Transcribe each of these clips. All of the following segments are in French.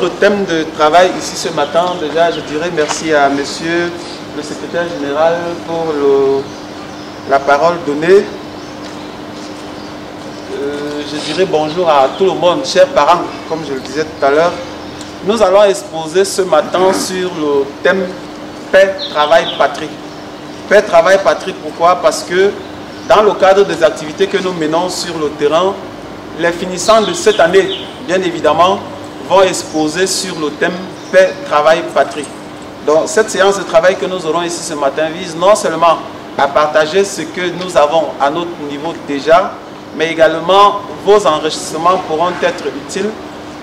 notre thème de travail ici ce matin, déjà je dirais merci à monsieur le secrétaire général pour la parole donnée. Je dirais bonjour à tout le monde, chers parents, comme je le disais tout à l'heure. Nous allons exposer ce matin sur le thème paix, travail, patrie. Paix, travail, patrie, pourquoi? Parce que dans le cadre des activités que nous menons sur le terrain, les finissants de cette année, bien évidemment, vont exposer sur le thème paix, travail, patrie. Donc cette séance de travail que nous aurons ici ce matin vise non seulement à partager ce que nous avons à notre niveau déjà, mais également vos enrichissements pourront être utiles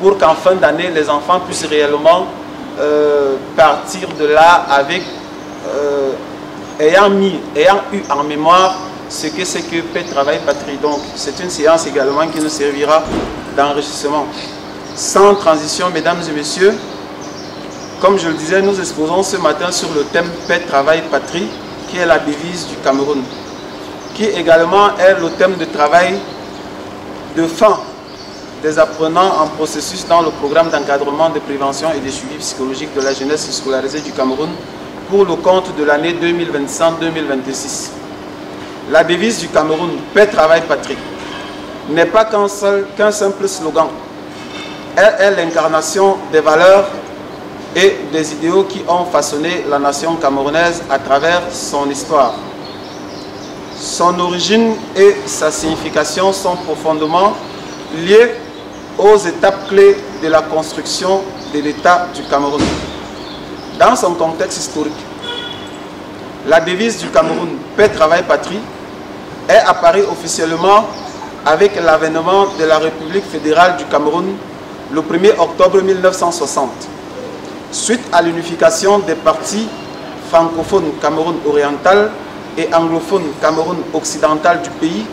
pour qu'en fin d'année, les enfants puissent réellement partir de là avec, ayant eu en mémoire ce que c'est que paix, travail, patrie. Donc c'est une séance également qui nous servira d'enrichissement. Sans transition, mesdames et messieurs, comme je le disais, nous exposons ce matin sur le thème paix, travail, patrie, qui est la devise du Cameroun, qui également est le thème de travail de fin des apprenants en processus dans le programme d'encadrement, de prévention et de suivi psychologique de la jeunesse scolarisée du Cameroun pour le compte de l'année 2025-2026. La devise du Cameroun, paix, travail, patrie, n'est pas qu'un simple slogan. Elle est l'incarnation des valeurs et des idéaux qui ont façonné la nation camerounaise à travers son histoire. Son origine et sa signification sont profondément liées aux étapes clés de la construction de l'État du Cameroun. Dans son contexte historique, la devise du Cameroun, paix, travail, patrie, est apparue officiellement avec l'avènement de la République fédérale du Cameroun le 1er octobre 1960. Suite à l'unification des partis francophones Cameroun oriental et anglophone Cameroun occidental du pays,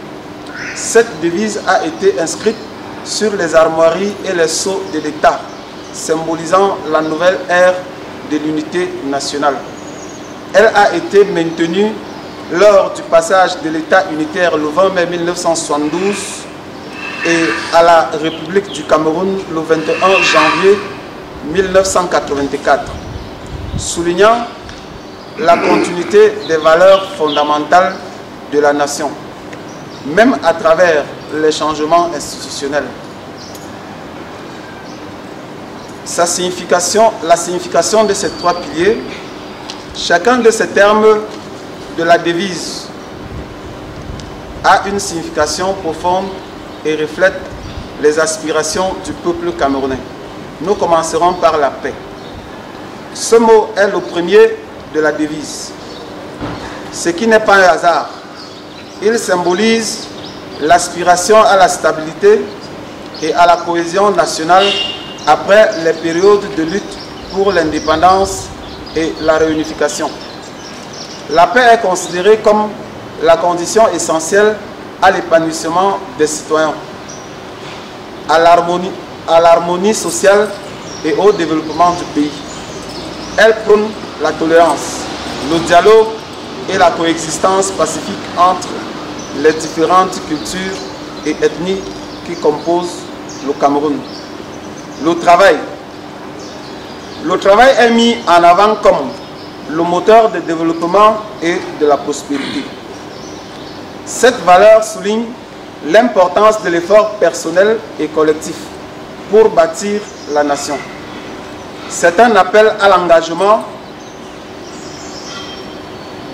cette devise a été inscrite sur les armoiries et les sceaux de l'État, symbolisant la nouvelle ère de l'unité nationale. Elle a été maintenue lors du passage de l'État unitaire le 20 mai 1972 et à la République du Cameroun le 21 janvier 1984, soulignant la continuité des valeurs fondamentales de la nation, même à travers les changements institutionnels. La signification de ces trois piliers, chacun de ces termes de la devise a une signification profonde et reflète les aspirations du peuple camerounais. Nous commencerons par la paix. Ce mot est le premier de la devise, ce qui n'est pas un hasard. Il symbolise l'aspiration à la stabilité et à la cohésion nationale après les périodes de lutte pour l'indépendance et la réunification. La paix est considérée comme la condition essentielle à l'épanouissement des citoyens, à l'harmonie sociale et au développement du pays. Elle prône la tolérance, le dialogue et la coexistence pacifique entre les différentes cultures et ethnies qui composent le Cameroun. Le travail. Le travail est mis en avant comme le moteur de développement et de la prospérité. Cette valeur souligne l'importance de l'effort personnel et collectif pour bâtir la nation. C'est un appel à l'engagement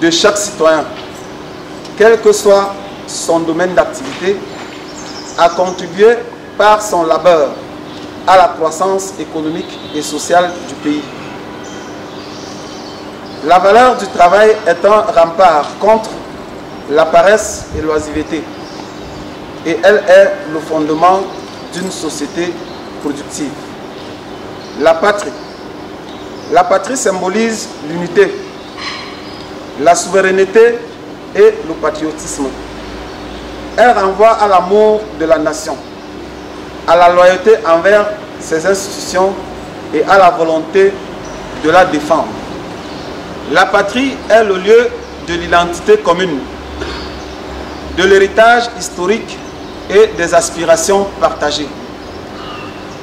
de chaque citoyen, quel que soit son domaine d'activité, à contribuer par son labeur à la croissance économique et sociale du pays. La valeur du travail est un rempart contre la paresse et l'oisiveté, et elle est le fondement d'une société productive. La patrie. La patrie symbolise l'unité, la souveraineté et le patriotisme. Elle renvoie à l'amour de la nation, à la loyauté envers ses institutions et à la volonté de la défendre. La patrie est le lieu de l'identité commune, de l'héritage historique et des aspirations partagées.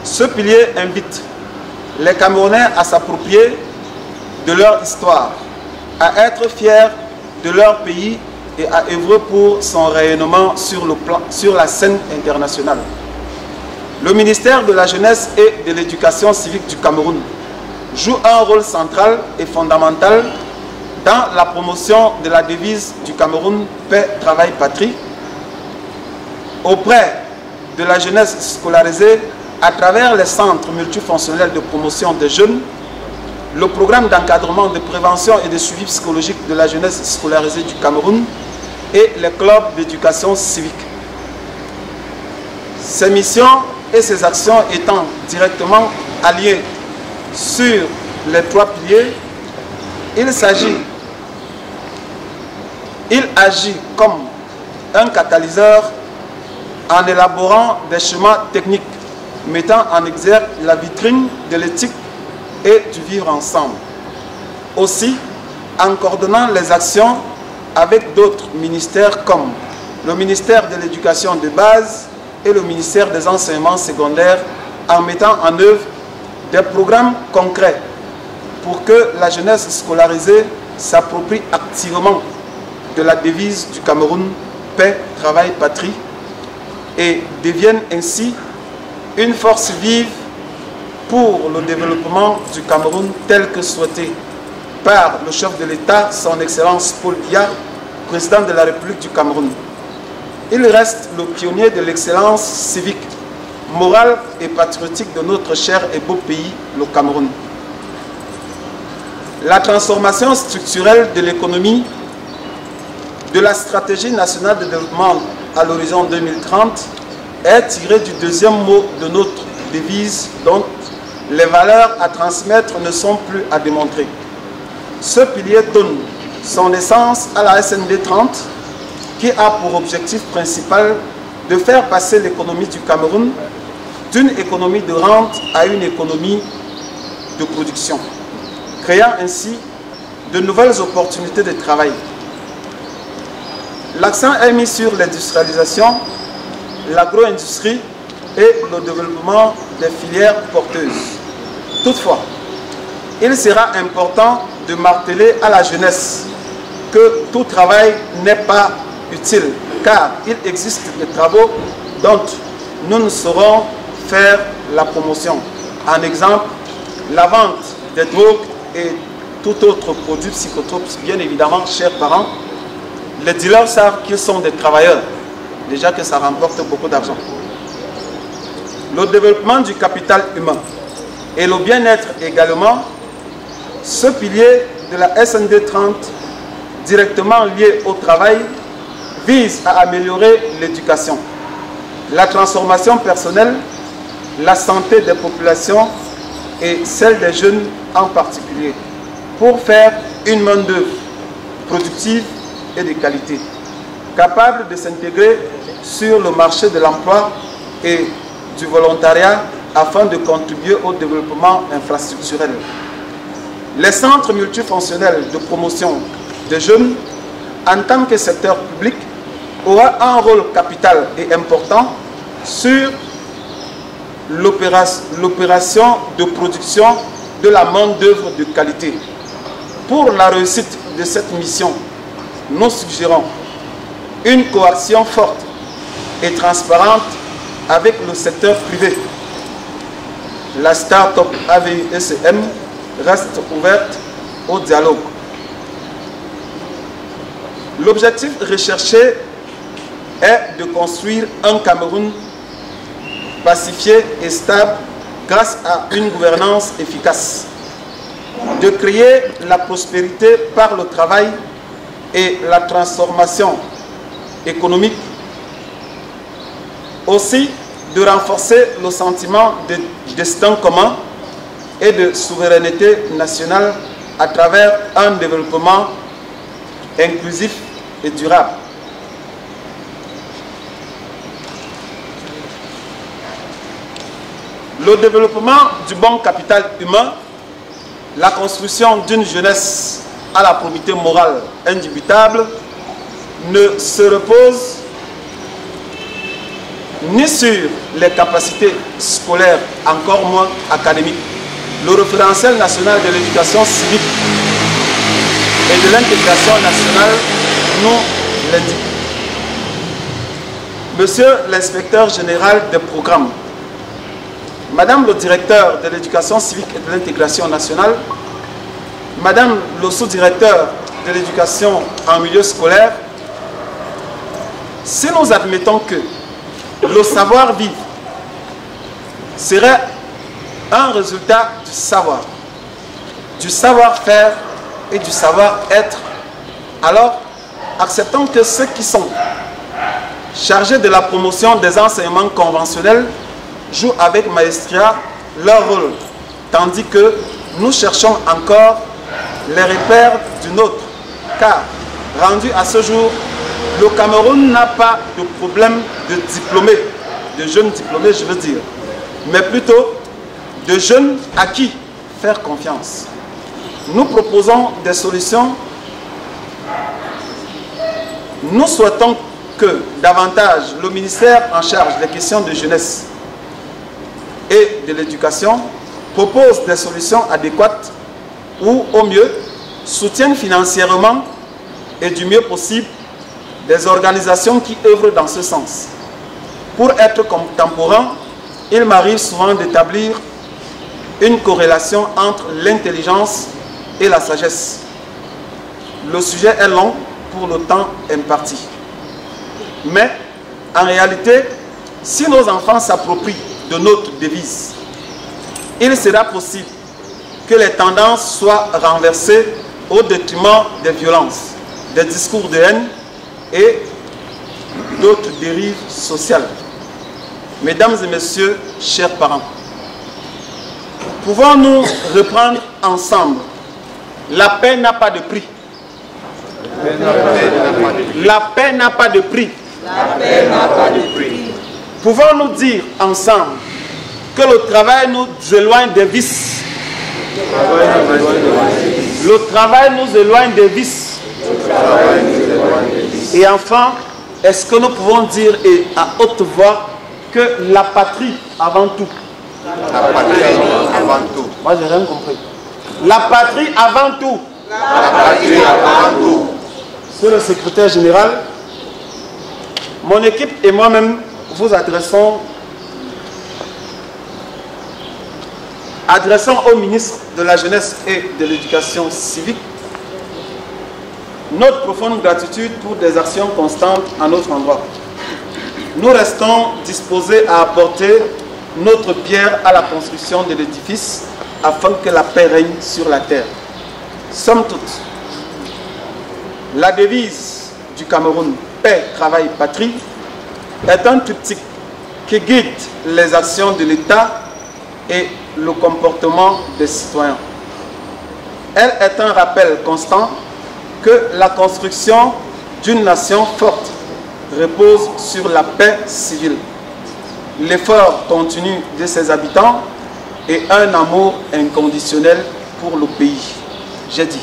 Ce pilier invite les Camerounais à s'approprier de leur histoire, à être fiers de leur pays et à œuvrer pour son rayonnement sur la scène internationale. Le ministère de la Jeunesse et de l'Éducation civique du Cameroun joue un rôle central et fondamental dans la promotion de la devise du Cameroun « Paix, Travail, Patrie » auprès de la jeunesse scolarisée à travers les centres multifonctionnels de promotion des jeunes, le programme d'encadrement, de prévention et de suivi psychologique de la jeunesse scolarisée du Cameroun et les clubs d'éducation civique. Ces missions et ces actions étant directement alliées sur les 3 piliers, il agit comme un catalyseur en élaborant des schémas techniques mettant en exergue la vitrine de l'éthique et du vivre ensemble. Aussi, en coordonnant les actions avec d'autres ministères comme le ministère de l'Éducation de base et le ministère des Enseignements secondaires, en mettant en œuvre des programmes concrets pour que la jeunesse scolarisée s'approprie activement de la devise du Cameroun « Paix, Travail, Patrie » et devienne ainsi une force vive pour le développement du Cameroun tel que souhaité par le chef de l'État, son Excellence Paul Biya, président de la République du Cameroun. Il reste le pionnier de l'excellence civique, morale et patriotique de notre cher et beau pays, le Cameroun. La transformation structurelle de l'économie de la stratégie nationale de développement à l'horizon 2030 est tirée du deuxième mot de notre devise, dont les valeurs à transmettre ne sont plus à démontrer. Ce pilier donne son essence à la SND 30 qui a pour objectif principal de faire passer l'économie du Cameroun d'une économie de rente à une économie de production, créant ainsi de nouvelles opportunités de travail. L'accent est mis sur l'industrialisation, l'agro-industrie et le développement des filières porteuses. Toutefois, il sera important de marteler à la jeunesse que tout travail n'est pas utile, car il existe des travaux dont nous ne saurons faire la promotion. En exemple, la vente des drogues et tout autre produit psychotrope. Bien évidemment, chers parents, les dealers savent qu'ils sont des travailleurs, déjà que ça remporte beaucoup d'argent. Le développement du capital humain et le bien-être également, ce pilier de la SND 30, directement lié au travail, vise à améliorer l'éducation, la transformation personnelle, la santé des populations et celle des jeunes en particulier, pour faire une main-d'œuvre productive et de qualité, capable de s'intégrer sur le marché de l'emploi et du volontariat afin de contribuer au développement infrastructurel. Les centres multifonctionnels de promotion des jeunes, en tant que secteur public, aura un rôle capital et important sur l'opération de production de la main-d'œuvre de qualité. Pour la réussite de cette mission, nous suggérons une coaction forte et transparente avec le secteur privé. La start-up AVISM reste ouverte au dialogue. L'objectif recherché est de construire un Cameroun pacifié et stable grâce à une gouvernance efficace, de créer la prospérité par le travail et la transformation économique, aussi de renforcer le sentiment de destin commun et de souveraineté nationale à travers un développement inclusif et durable. Le développement du bon capital humain, la construction d'une jeunesse à la probité morale indubitable ne se repose ni sur les capacités scolaires, encore moins académiques, le référentiel national de l'éducation civique et de l'intégration nationale nous l'indique. Monsieur l'inspecteur général des programmes, Madame le directeur de l'éducation civique et de l'intégration nationale, Madame le sous-directeur de l'éducation en milieu scolaire, si nous admettons que le savoir-vivre serait un résultat du savoir, du savoir-faire et du savoir-être, alors acceptons que ceux qui sont chargés de la promotion des enseignements conventionnels jouent avec maestria leur rôle, tandis que nous cherchons encore les repères du nôtre, car rendu à ce jour, le Cameroun n'a pas de problème de diplômés, de jeunes diplômés je veux dire, mais plutôt de jeunes à qui faire confiance. Nous proposons des solutions. Nous souhaitons que davantage le ministère en charge des questions de jeunesse et de l'éducation propose des solutions adéquates ou au mieux soutienne financièrement et du mieux possible des organisations qui œuvrent dans ce sens. Pour être contemporain, il m'arrive souvent d'établir une corrélation entre l'intelligence et la sagesse. Le sujet est long pour le temps imparti. Mais, en réalité, si nos enfants s'approprient de notre devise, il sera possible que les tendances soient renversées au détriment des violences, des discours de haine et d'autres dérives sociales. Mesdames et messieurs, chers parents, pouvons-nous reprendre ensemble? La paix n'a pas de prix. La paix n'a pas de prix. La paix n'a pas de prix. Pouvons-nous dire ensemble que le travail nous éloigne des vices? Le travail nous éloigne des vices. Et enfin, est-ce que nous pouvons dire et à haute voix que la patrie avant tout? La patrie avant tout. Moi, j'ai rien compris. La patrie avant tout. La patrie avant tout. Monsieur le secrétaire général, mon équipe et moi-même vous adressons au ministre de la Jeunesse et de l'Éducation civique notre profonde gratitude pour des actions constantes à notre endroit. Nous restons disposés à apporter notre pierre à la construction de l'édifice afin que la paix règne sur la terre. Somme toute, la devise du Cameroun, paix, travail, patrie, est un triptyque qui guide les actions de l'État et le comportement des citoyens. Elle est un rappel constant que la construction d'une nation forte repose sur la paix civile, l'effort continu de ses habitants et un amour inconditionnel pour le pays. J'ai dit.